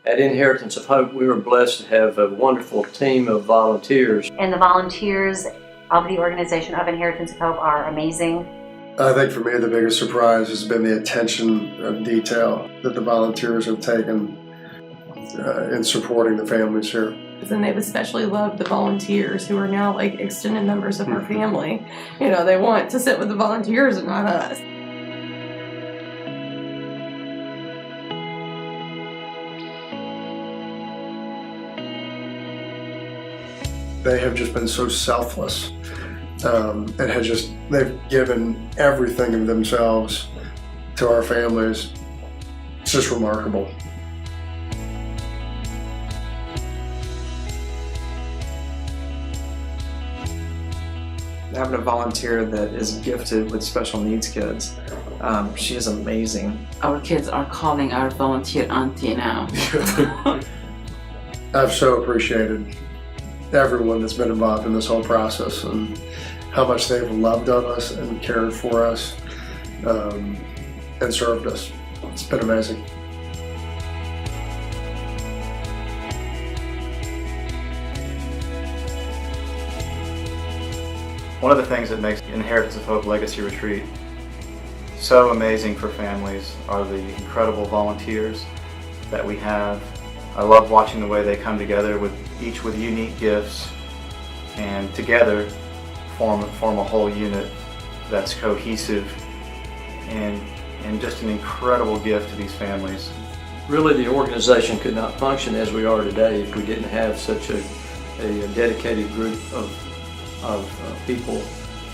At Inheritance of Hope, we were blessed to have a wonderful team of volunteers. And the volunteers of the organization of Inheritance of Hope are amazing. I think for me the biggest surprise has been the attention of detail that the volunteers have taken in supporting the families here. And they've especially loved the volunteers who are now like extended members of our family. You know, they want to sit with the volunteers and not us. They have just been so selfless and they've given everything of themselves to our families. It's just remarkable. Having a volunteer that is gifted with special needs kids, she is amazing. Our kids are calling our volunteer auntie now. I've so appreciated everyone that's been involved in this whole process and how much they've loved on us and cared for us and served us. It's been amazing. One of the things that makes Inheritance of Hope Legacy Retreat so amazing for families are the incredible volunteers that we have. I love watching the way they come together each with unique gifts and together form a whole unit that's cohesive and just an incredible gift to these families. Really, the organization could not function as we are today if we didn't have such a dedicated group of people.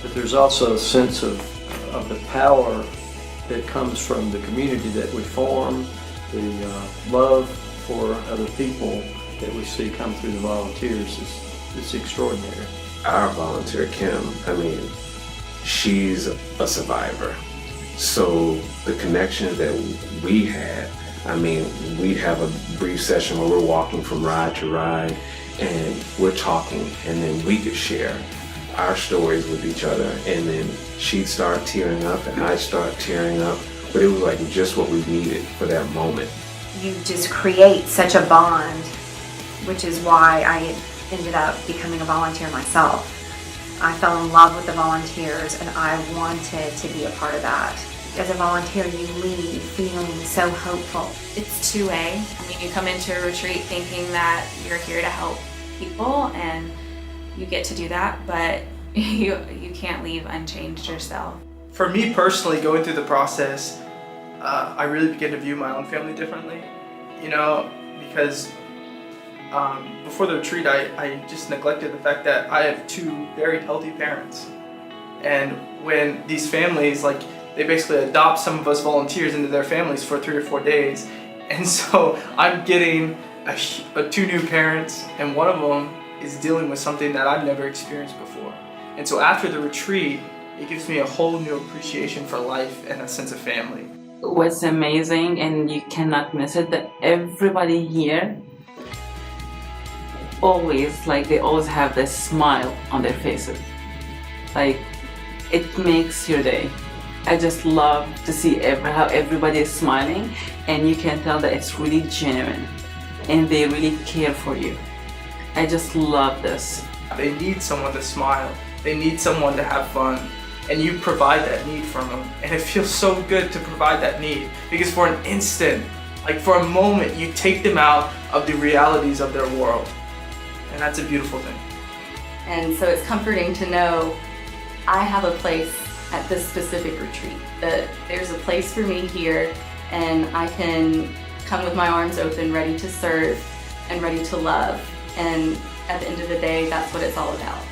But there's also a sense of the power that comes from the community that we form, the love for other people that we see come through the volunteers is extraordinary. Our volunteer, Kim, she's a survivor. So the connection that we had, we'd have a brief session where we're walking from ride to ride and we're talking, and then we could share our stories with each other, and then she'd start tearing up and I'd start tearing up, but it was like just what we needed for that moment. You just create such a bond, which is why I ended up becoming a volunteer myself. I fell in love with the volunteers and I wanted to be a part of that. As a volunteer, you leave feeling so hopeful. It's two-way. You come into a retreat thinking that you're here to help people and you get to do that, but you can't leave unchanged yourself. For me personally, going through the process, I really began to view my own family differently, because before the retreat, I just neglected the fact that I have two very healthy parents. And when these families, they basically adopt some of us volunteers into their families for 3 or 4 days. And so I'm getting two new parents, and one of them is dealing with something that I've never experienced before. And so after the retreat, it gives me a whole new appreciation for life and a sense of family. What's amazing, and you cannot miss it, that everybody here they always have this smile on their faces. It makes your day. I just love to see how everybody is smiling, and you can tell that it's really genuine and they really care for you. I just love this. They need someone to smile. They need someone to have fun. And you provide that need for them. And it feels so good to provide that need. Because for an instant, for a moment, you take them out of the realities of their world. And that's a beautiful thing. And so it's comforting to know I have a place at this specific retreat. That there's a place for me here, and I can come with my arms open, ready to serve and ready to love. And at the end of the day, that's what it's all about.